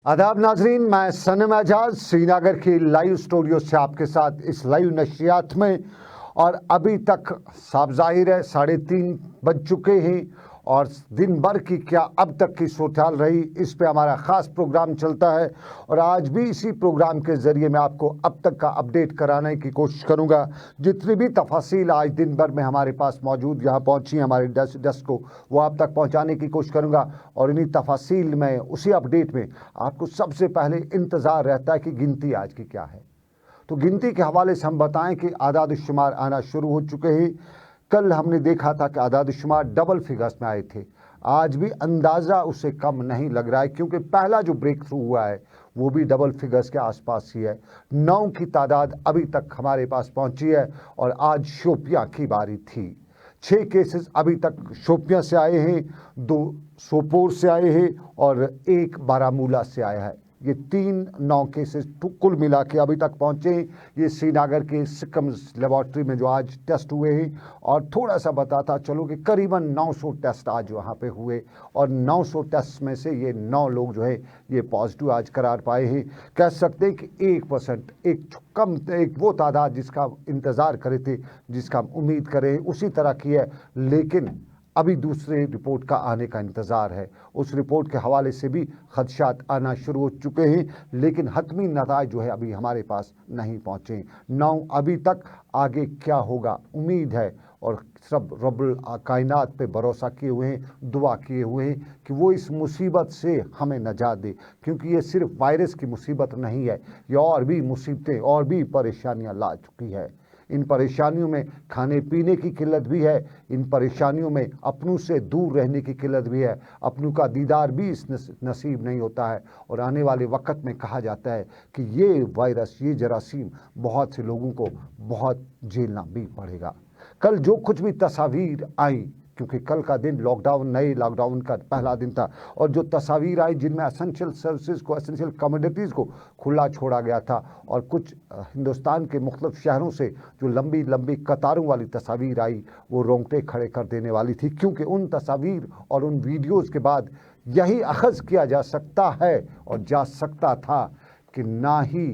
आदाब नाजरीन, मैं सनम एजाज श्रीनगर की लाइव स्टूडियो से आपके साथ इस लाइव नशियात में। और अभी तक साफ जाहिर है 3:30 बज चुके हैं और दिन भर की क्या अब तक की सूरत रही, इस पे हमारा ख़ास प्रोग्राम चलता है। और आज भी इसी प्रोग्राम के ज़रिए मैं आपको अब तक का अपडेट कराने की कोशिश करूंगा। जितनी भी तफासिल आज दिन भर में हमारे पास मौजूद यहाँ पहुँची हमारे डेस्क को, वो आप तक पहुँचाने की कोशिश करूँगा। और इन्हीं तफासिल में, उसी अपडेट में आपको सबसे पहले इंतज़ार रहता है कि गिनती आज की क्या है। तो गिनती के हवाले से हम बताएं कि आदाद शुमार आना शुरू हो चुके हैं। कल हमने देखा था कि आदाद शुमार डबल फिगर्स में आए थे। आज भी अंदाज़ा उससे कम नहीं लग रहा है, क्योंकि पहला जो ब्रेक थ्रू हुआ है वो भी डबल फिगर्स के आसपास ही है। 9 की तादाद अभी तक हमारे पास पहुंची है और आज शोपियां की बारी थी। 6 केसेस अभी तक शोपियां से आए हैं, 2 सोपोर से आए हैं और 1 बारामूला से आया है। ये 9 केसेस कुल मिला के अभी तक पहुँचे। ये श्रीनगर के सिकम लेबॉर्ट्री में जो आज टेस्ट हुए हैं। और थोड़ा सा बताता चलो कि करीबन 900 टेस्ट आज वहाँ पे हुए और 900 टेस्ट में से ये 9 लोग जो है ये पॉजिटिव आज करार पाए हैं। कह सकते हैं कि 1%, एक वो तादाद जिसका इंतज़ार करे थे, जिसका हम उम्मीद करें उसी तरह की है। लेकिन अभी दूसरे रिपोर्ट का आने का इंतज़ार है। उस रिपोर्ट के हवाले से भी खदशात आना शुरू हो चुके हैं, लेकिन हतमी नताइज जो है अभी हमारे पास नहीं पहुँचे। 9 अभी तक, आगे क्या होगा उम्मीद है। और सब रब्बुल कायनात पे भरोसा किए हुए हैं, दुआ किए हुए हैं कि वो इस मुसीबत से हमें नजात दे, क्योंकि ये सिर्फ वायरस की मुसीबत नहीं है, ये और भी मुसीबतें और भी परेशानियाँ ला चुकी है। इन परेशानियों में खाने पीने की किल्लत भी है, इन परेशानियों में अपनों से दूर रहने की किल्लत भी है, अपनों का दीदार भी इस नसीब नहीं होता है। और आने वाले वक्त में कहा जाता है कि ये वायरस, ये जरासीम बहुत से लोगों को बहुत झेलना भी पड़ेगा। कल जो कुछ भी तस्वीर आई, क्योंकि कल का दिन नए लॉकडाउन का पहला दिन था, और जो तस्वीर आई जिनमें एसेंशियल सर्विसेज को, एसेंशियल कमोडिटीज़ को खुला छोड़ा गया था, और कुछ हिंदुस्तान के मुख्तलिफ शहरों से जो लंबी लंबी कतारों वाली तस्वीर आई, वो रोंगटे खड़े कर देने वाली थी। क्योंकि उन तस्वीर और उन वीडियोज़ के बाद यही अखज़ किया जा सकता है और जा सकता था कि ना ही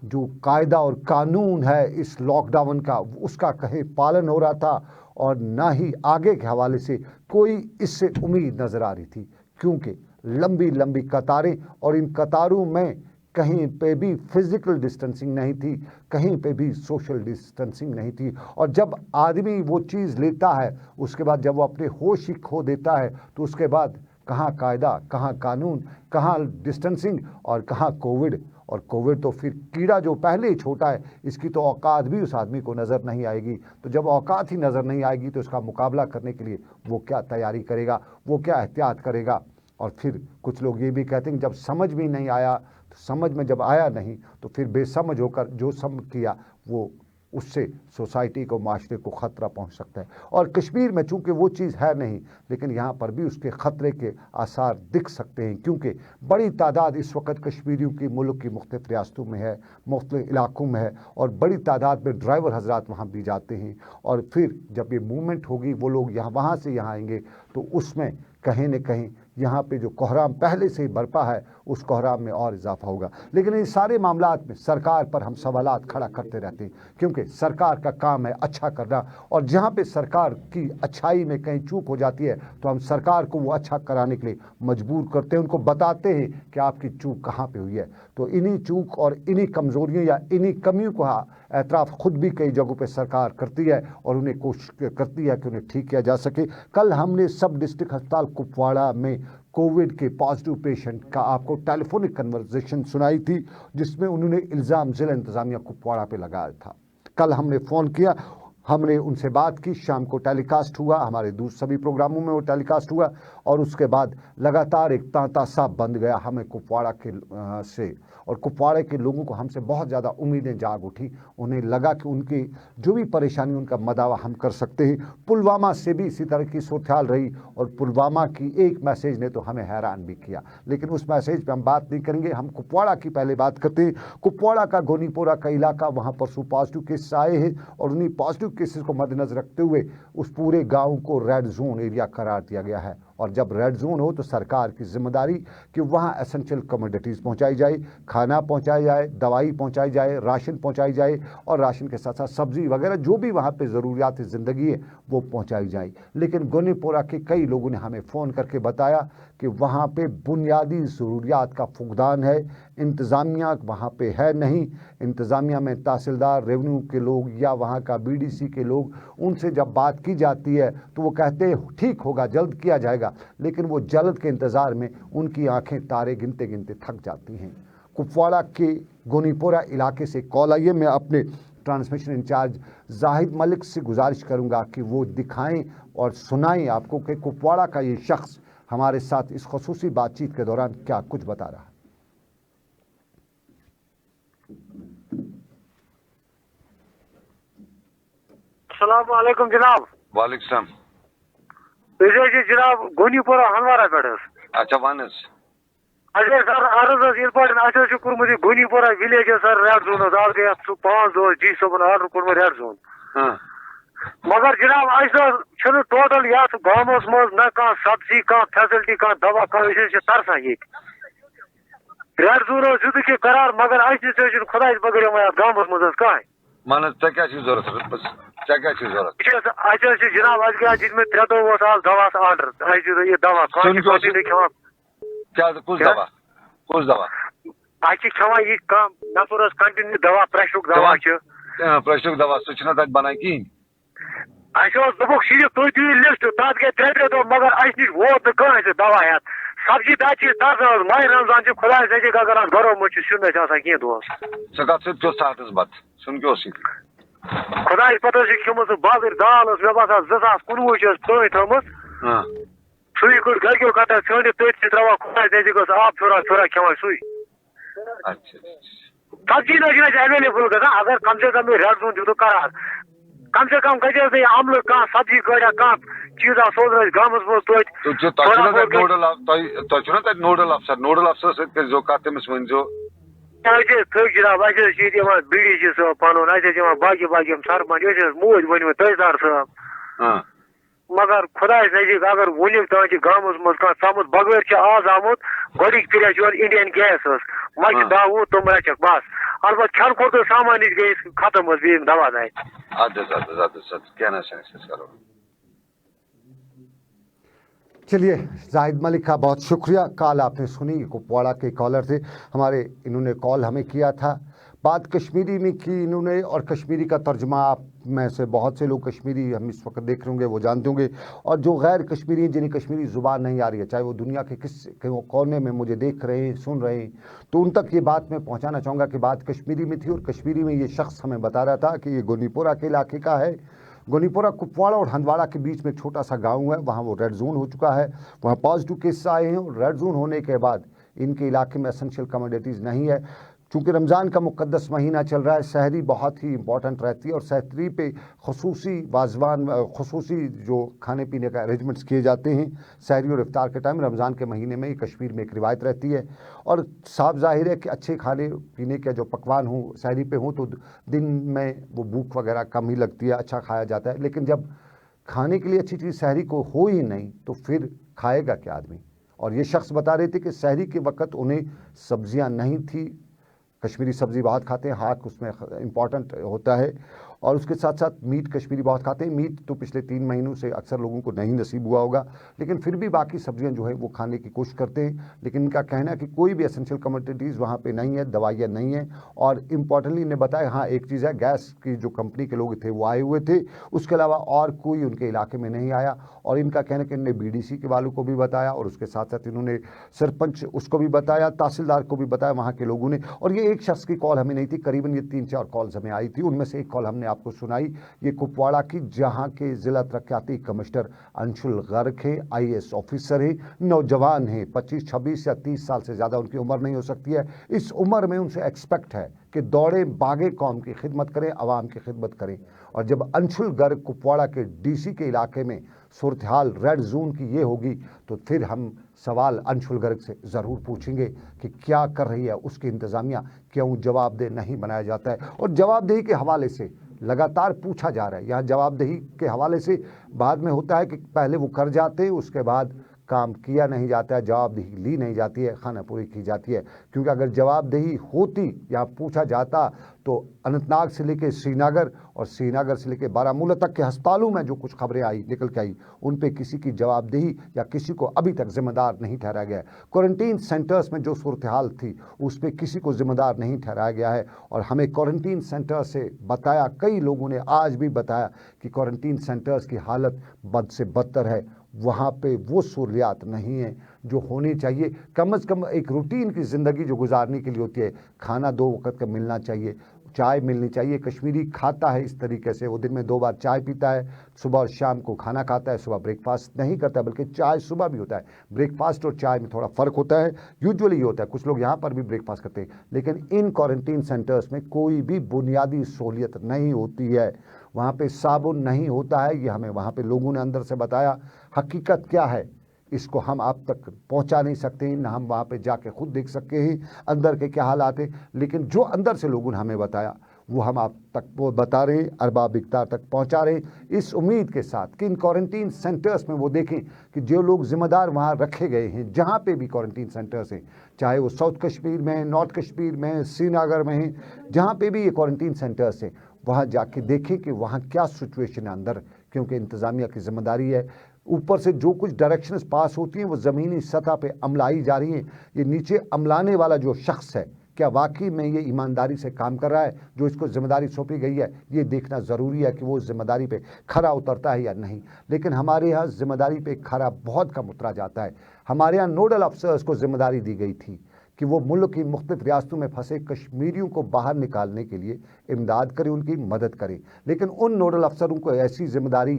जो कायदा और कानून है इस लॉकडाउन का, उसका कहीं पालन हो रहा था, और ना ही आगे के हवाले से कोई इससे उम्मीद नज़र आ रही थी। क्योंकि लंबी लंबी कतारें, और इन कतारों में कहीं पे भी फिज़िकल डिस्टेंसिंग नहीं थी, कहीं पे भी सोशल डिस्टेंसिंग नहीं थी। और जब आदमी वो चीज़ लेता है, उसके बाद जब वो अपने होश ही खो देता है, तो उसके बाद कहाँ कायदा, कहाँ कानून, कहाँ डिस्टेंसिंग और कहाँ कोविड। और कोविड तो फिर कीड़ा जो पहले ही छोटा है, इसकी तो औकात भी उस आदमी को नज़र नहीं आएगी। तो जब औकात ही नज़र नहीं आएगी तो इसका मुकाबला करने के लिए वो क्या तैयारी करेगा, वो क्या एहतियात करेगा। और फिर कुछ लोग ये भी कहते हैं कि जब समझ में नहीं आया, तो समझ में जब आया नहीं तो फिर बेसमझ होकर जो समझ किया, वो उससे सोसाइटी को, माशरे को ख़तरा पहुंच सकता है। और कश्मीर में चूँकि वो चीज़ है नहीं, लेकिन यहाँ पर भी उसके ख़तरे के आसार दिख सकते हैं, क्योंकि बड़ी तादाद इस वक्त कश्मीरियों की मुल्क की मुख्तलिफ़ रियासतों में है, मुख्तलिफ़ इलाकों में है, और बड़ी तादाद में ड्राइवर हजरात वहाँ भी जाते हैं। और फिर जब ये मूवमेंट होगी, वो लोग यहाँ वहाँ से यहाँ आएंगे, तो उसमें कहीं न कहीं यहाँ पे जो कोहराम पहले से ही बरपा है, उस कोहराम में और इजाफा होगा। लेकिन इन सारे मामलात में सरकार पर हम सवालात खड़ा करते रहते हैं, क्योंकि सरकार का काम है अच्छा करना। और जहाँ पे सरकार की अच्छाई में कहीं चूक हो जाती है, तो हम सरकार को वो अच्छा कराने के लिए मजबूर करते हैं, उनको बताते हैं कि आपकी चूक कहाँ पे हुई है। तो इन्हीं चूक और इन्हीं कमज़ोरियों या इन्हीं कमियों को एतराफ़ खुद भी कई जगहों पे सरकार करती है, और उन्हें कोशिश करती है कि उन्हें ठीक किया जा सके। कल हमने सब डिस्ट्रिक्ट अस्पताल कुपवाड़ा में कोविड के पॉजिटिव पेशेंट का आपको टेलीफोनिक कन्वर्सेशन सुनाई थी, जिसमें उन्होंने इल्ज़ाम ज़िला इंतज़ामिया कुपवाड़ा पे लगाया था। कल हमने फ़ोन किया, हमने उनसे बात की, शाम को टेलीकास्ट हुआ, हमारे सभी प्रोग्रामों में वो टेलीकास्ट हुआ। और उसके बाद लगातार एक तांता सा बंद गया हमें कुपवाड़ा के से, और कुपवाड़े के लोगों को हमसे बहुत ज़्यादा उम्मीदें जाग उठी। उन्हें लगा कि उनकी जो भी परेशानी, उनका मदावा हम कर सकते हैं। पुलवामा से भी इसी तरह की सूरत रही, और पुलवामा की एक मैसेज ने तो हमें हैरान भी किया, लेकिन उस मैसेज पे हम बात नहीं करेंगे। हम कुपवाड़ा की पहले बात करते हैं। कुपवाड़ा का गोनीपोरा का इलाका, वहाँ परसों पॉजिटिव केसेस आए हैं, और उन्हीं पॉजिटिव केसेस को मद्देनजर रखते हुए उस पूरे गाँव को रेड जोन एरिया करार दिया गया है। और जब रेड जोन हो तो सरकार की जिम्मेदारी कि वहाँ एसेंशियल कमोडिटीज़ पहुँचाई जाए, खाना पहुँचाया जाए, दवाई पहुँचाई जाए, राशन पहुँचाई जाए और राशन के साथ साथ सब्ज़ी वगैरह जो भी वहाँ पे ज़रूरियात ज़िंदगी है वो पहुँचाई जाए। लेकिन गोनीपोरा के कई लोगों ने हमें फ़ोन करके बताया कि वहाँ पे बुनियादी ज़रूरियात का फुकदान है, इंतज़ामिया वहाँ पे है नहीं। इंतज़ामिया में तहसीलदार, रेवेन्यू के लोग या वहाँ का बीडीसी के लोग, उनसे जब बात की जाती है तो वो कहते हैं ठीक होगा, जल्द किया जाएगा, लेकिन वो जल्द के इंतज़ार में उनकी आंखें तारे गिनते गिनते थक जाती हैं। कुपवाड़ा के गोनीपोरा इलाके से कॉल आई है। मैं अपने ट्रांसमिशन इंचार्ज जाहिद मलिक से गुजारिश करूंगा कि वो दिखाएं और सुनाएं आपको कि कुपवाड़ा का ये शख्स हमारे साथ इस खुसूसी बातचीत के दौरान क्या कुछ बता रहा है। अस्सलाम वालेकुम जनाब। वालेकुम सलाम। जनाब गोनीपोरा हंदवारा पे अच्छा वन अजय सर अर्ज पे कर्मुत गोनीपोरा विलेज सर रेड जोन आज गए 5 दो जी सबन आर्डर कर्म रेड जोन मगर जनाब टोटल ये गामस मज न कह सब्जी कह फैसिलिटी कह दवा कह तरसान ये रेड जोन जुद करार मगर खुदा बगैर गामस मज कह मान जरूरत जनाब गया जिसमें 3 दो आज दवा आर्डर ये दवा क्या कुछ दवा खा ये कम नफर कंटिन्यू दवा प्रेशर दवा प्रेशर दवा सह बना कहीं दोक सिर्फ तुम दिव लिस्ट तथ गए 3 दो मगर नश वोत कह दवा हेत सब्जी दाची तर माह रमजान खुदा नजदीक अगर गरो मुझ सुन कह दोस सत बत सुन क्यों खुदा पता खिमुत बाजर दाल मे बसान 2019 तह थमुत सुई गुड़ गो कटा छंडित तथ त्रा खुदा नजदीक आब थोड़ा थोड़ा खेवान सुई सब्जी एवेलेबल ग अगर कम से कम रेड जोन दित करार कम से कम गज अमल कह सब्जी गड़ा कह चीजा सोज गामस नोडल अफसर सो कत तमिस वो थक जनाब बीडी सब पन बाकी बाकी सरपंच मोज वन तहसीलदार साहब मगर खुदा नजदीक अगर वन तह गामस मज कह समझ बगैर आज आमुत गोडिक फिर इंडियन गैस मज 10 वो तुम रचक बस अलबत् खन खुद सामान गई खत्म दवा दाय चलिए जाहिद मलिक का बहुत शुक्रिया। कॉल आपने सुनी, कुपवाड़ा के कॉलर थे हमारे, इन्होंने कॉल हमें किया था, बात कश्मीरी में की इन्होंने, और कश्मीरी का तर्जुमा आप में से बहुत से लोग कश्मीरी हम इस वक्त देख रहे होंगे, वो जानते होंगे, और जो गैर कश्मीरी हैं जिन्हें कश्मीरी ज़ुबान नहीं आ रही है, चाहे वो दुनिया के किस कोने में मुझे देख रहे हैं, सुन रहे हैं, तो उन तक ये बात मैं पहुंचाना चाहूँगा कि बात कश्मीरी में थी और कश्मीरी में ये शख्स हमें बता रहा था कि ये गोनीपोरा के इलाके का है। गोनीपोरा कुपवाड़ा और हंदवाड़ा के बीच में एक छोटा सा गांव है, वहाँ वो रेड जोन हो चुका है, वहाँ पॉजिटिव केस आए हैं, और रेड जोन होने के बाद इनके इलाके में एसेंशियल कमोडिटीज़ नहीं है। चूँकि रमज़ान का मुक़द्दस महीना चल रहा है, सहरी बहुत ही इंपॉर्टेंट रहती है और सहरी पे खसूसी वाजवान खसूसी जो खाने पीने का अरेंजमेंट्स किए जाते हैं सहरी और इफ्तार के टाइम रमज़ान के महीने में, ये कश्मीर में एक रिवायत रहती है। और साफ ज़ाहिर है कि अच्छे खाने पीने के जो पकवान हों सहरी पे हों तो दिन में वो भूख वगैरह कम ही लगती है, अच्छा खाया जाता है। लेकिन जब खाने के लिए अच्छी चीज़ सहरी को हो ही नहीं तो फिर खाएगा क्या आदमी। और ये शख्स बता रहे थे कि सहरी के वक्त उन्हें सब्जियां नहीं थी, कश्मीरी सब्ज़ी बहुत खाते हैं, हाक उसमें इम्पॉर्टेंट होता है, और उसके साथ साथ मीट कश्मीरी बहुत खाते हैं। मीट तो पिछले 3 महीनों से अक्सर लोगों को नहीं नसीब हुआ होगा, लेकिन फिर भी बाकी सब्जियां जो है वो खाने की कोशिश करते हैं। लेकिन इनका कहना है कि कोई भी एसेंशियल कमोडिटीज़ वहाँ पे नहीं है, दवाइयाँ नहीं हैं। और इम्पॉर्टेंटली इन्हें बताया हाँ एक चीज़ है, गैस की जो कंपनी के लोग थे वो आए हुए थे, उसके अलावा और कोई उनके इलाके में नहीं आया। और इनका कहना है कि इन्होंने बीडीसी के वालों को भी बताया और उसके साथ साथ इन्होंने सरपंच उसको भी बताया, तहसीलदार को भी बताया वहाँ के लोगों ने। और ये एक शख्स की कॉल हमें नहीं थी, करीबन ये 3-4 कॉल्स हमें आई थी, उनमें से एक कॉल हमने आपको सुनाई, ये कुपवाड़ा की, जहां के जिला तरक्याती कमिश्नर अंशुल गर्ग है, IAS ऑफिसर है, नौजवान है, 25, 26 या 30 साल से ज़्यादा उनकी उम्र नहीं हो सकती है। इस उम्र में उनसे एक्सपेक्ट है कि दौड़े भागे कौम की खिदमत करें, आवाम की खिदमत करें। और जब अंशुल गर्ग कुपवाड़ा के DC के इलाके में सूरत हाल रेड जोन की ये होगी तो फिर हम सवाल अंशुल गर्ग से ज़रूर पूछेंगे कि क्या कर रही है उसकी इंतज़ामिया, क्यों जवाबदेह नहीं बनाया जाता है। और जवाबदेही के हवाले से लगातार पूछा जा रहा है, यहाँ जवाबदेही के हवाले से बाद में होता है कि पहले वो कर जाते हैं, उसके बाद काम किया नहीं जाता है, जवाबदेही ली नहीं जाती है, खाना पूरी की जाती है। क्योंकि अगर जवाबदेही होती या पूछा जाता तो अनंतनाग से लेकर श्रीनगर और श्रीनगर से लेकर बारामूला तक के अस्पतालों में जो कुछ खबरें आई निकल के आई, उन पे किसी की जवाबदेही या किसी को अभी तक जिम्मेदार नहीं ठहराया गया है। क्वारंटीन सेंटर्स में जो सूरत हाल थी उस पर किसी को जिम्मेदार नहीं ठहराया गया है। और हमें क्वारंटीन सेंटर से बताया, कई लोगों ने आज भी बताया कि क्वारंटीन सेंटर्स की हालत बद से बदतर है। वहाँ पे वो सहूलियात नहीं है जो होनी चाहिए। कम से कम एक रूटीन की ज़िंदगी जो गुजारने के लिए होती है, खाना 2 वक्त का मिलना चाहिए, चाय मिलनी चाहिए। कश्मीरी खाता है इस तरीके से, वो दिन में 2 बार चाय पीता है, सुबह और शाम को खाना खाता है। सुबह ब्रेकफास्ट नहीं करता बल्कि चाय सुबह भी होता है। ब्रेकफास्ट और चाय में थोड़ा फ़र्क होता है, यूजुअली ये होता है। कुछ लोग यहाँ पर भी ब्रेकफास्ट करते हैं, लेकिन इन क्वारंटीन सेंटर्स में कोई भी बुनियादी सहूलियत नहीं होती है। वहाँ पे साबुन नहीं होता है, ये हमें वहाँ पे लोगों ने अंदर से बताया। हकीकत क्या है इसको हम आप तक पहुंचा नहीं सकते हैं, ना हम वहाँ पे जाके खुद देख सकते हैं अंदर के क्या हालात हैं। लेकिन जो अंदर से लोगों ने हमें बताया वो हम आप तक वो बता रहे हैं, अरबाब इख्तियार तक पहुंचा रहे हैं, इस उम्मीद के साथ कि इन क्वारंटीन सेंटर्स में वो देखें कि जो लोग जिम्मेदार वहाँ रखे गए हैं, जहाँ पे भी क्वारंटीन सेंटर्स हैं, चाहे वो साउथ कश्मीर में, नॉर्थ कश्मीर में, श्रीनगर में हैं, जहाँ पे भी ये क्वारंटीन सेंटर्स हैं, वहाँ जाके देखें कि वहाँ क्या सिचुएशन है अंदर। क्योंकि इंतज़ामिया की जिम्मेदारी है, ऊपर से जो कुछ डायरेक्शंस पास होती हैं वो ज़मीनी सतह पे अमलाई जा रही हैं। ये नीचे अमलाने वाला जो शख्स है, क्या वाकई में ये ईमानदारी से काम कर रहा है? जो इसको जिम्मेदारी सौंपी गई है, ये देखना ज़रूरी है कि वो जिम्मेदारी पे खरा उतरता है या नहीं। लेकिन हमारे यहाँ जिम्मेदारी पे खरा बहुत कम उतरा जाता है। हमारे यहाँ नोडल अफसर्स को जिम्मेदारी दी गई थी कि वो मुल्क की मुख्तलिफ रियासतों में फंसे कश्मीरियों को बाहर निकालने के लिए इमदाद करें, उनकी मदद करें। लेकिन उन नोडल अफसरों को ऐसी जिम्मेदारी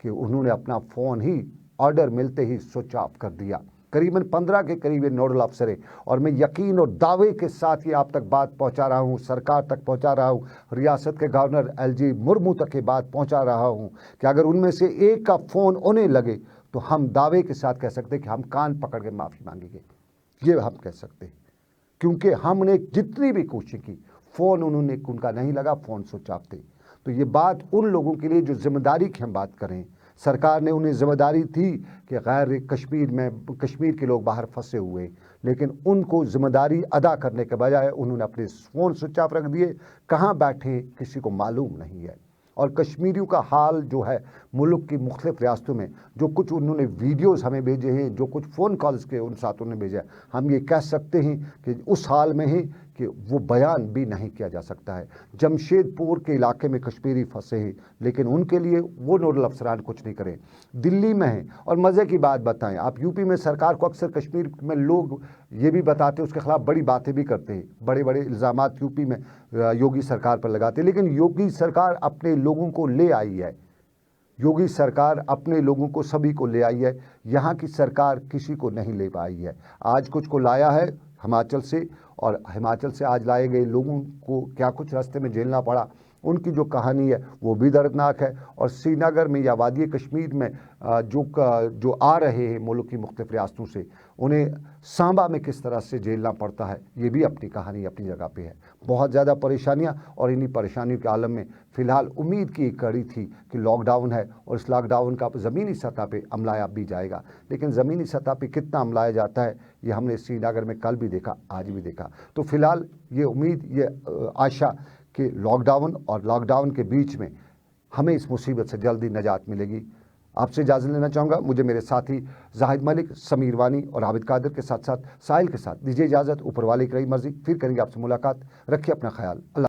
कि उन्होंने अपना फ़ोन ही ऑर्डर मिलते ही स्विच ऑफ कर दिया। करीबन 15 के करीब नोडल अफसर हैं। और मैं यकीन और दावे के साथ ये आप तक बात पहुंचा रहा हूं, सरकार तक पहुंचा रहा हूं, रियासत के गवर्नर LG मुर्मू तक ये बात पहुंचा रहा हूं कि अगर उनमें से एक का फ़ोन उन्हें लगे तो हम दावे के साथ कह सकते हैं कि हम कान पकड़ के माफ़ी मांगेंगे। ये हम कह सकते हैं, क्योंकि हमने जितनी भी कोशिश की, फ़ोन उनका नहीं लगा, फ़ोन स्विच ऑफ थे। तो ये बात उन लोगों के लिए जो जिम्मेदारी की हम बात करें, सरकार ने उन्हें जिम्मेदारी थी कि गैर कश्मीर के लोग बाहर फंसे हुए, लेकिन उनको जिम्मेदारी अदा करने के बजाय उन्होंने अपने फ़ोन स्विच ऑफ रख दिए। कहाँ बैठे किसी को मालूम नहीं है। और कश्मीरियों का हाल जो है मुल्क की मुख्तलिफ रियासतों में, जो कुछ उन्होंने वीडियोस हमें भेजे हैं, जो कुछ फ़ोन कॉल्स के उन साथ उन्होंने भेजा है, हम ये कह सकते हैं कि उस हाल में ही कि वो बयान भी नहीं किया जा सकता है। जमशेदपुर के इलाके में कश्मीरी फंसे हैं, लेकिन उनके लिए वो नोडल अफसरान कुछ नहीं करें। दिल्ली में हैं। और मज़े की बात बताएं, आप यूपी में सरकार को अक्सर कश्मीर में लोग ये भी बताते हैं, उसके ख़िलाफ़ बड़ी बातें भी करते हैं, बड़े बड़े इल्ज़ामात यूपी में योगी सरकार पर लगाते हैं। लेकिन योगी सरकार अपने लोगों को ले आई है, योगी सरकार अपने लोगों को सभी को ले आई है। यहाँ की सरकार किसी को नहीं ले पाई है। आज कुछ को लाया है हिमाचल से, और हिमाचल से आज लाए गए लोगों को क्या कुछ रास्ते में झेलना पड़ा, उनकी जो कहानी है वो भी दर्दनाक है। और श्रीनगर में या वादी कश्मीर में जो आ रहे हैं मुल्क की मुख्तलिफ रियासतों से, उन्हें सांबा में किस तरह से झेलना पड़ता है, ये भी अपनी कहानी अपनी जगह पे है। बहुत ज़्यादा परेशानियां, और इन्हीं परेशानियों के आलम में फ़िलहाल उम्मीद की एक कड़ी थी कि लॉकडाउन है और इस लॉकडाउन का ज़मीनी सतह पे अमलाया भी जाएगा। लेकिन ज़मीनी सतह पे कितना अमलाया जाता है ये हमने श्रीनगर में कल भी देखा, आज भी देखा। तो फ़िलहाल ये उम्मीद, ये आशा कि लॉकडाउन और लॉकडाउन के बीच में हमें इस मुसीबत से जल्दी निजात मिलेगी। आपसे इजाज़त लेना चाहूँगा। मुझे मेरे साथी जाहिद मलिक, समीर वानी और आबिद कादिर के साथ साथ साहिल के साथ दीजिए इजाज़त। ऊपर वाले की रही मर्जी, फिर करेंगे आपसे मुलाकात। रखिए अपना ख्याल। अल्लाह।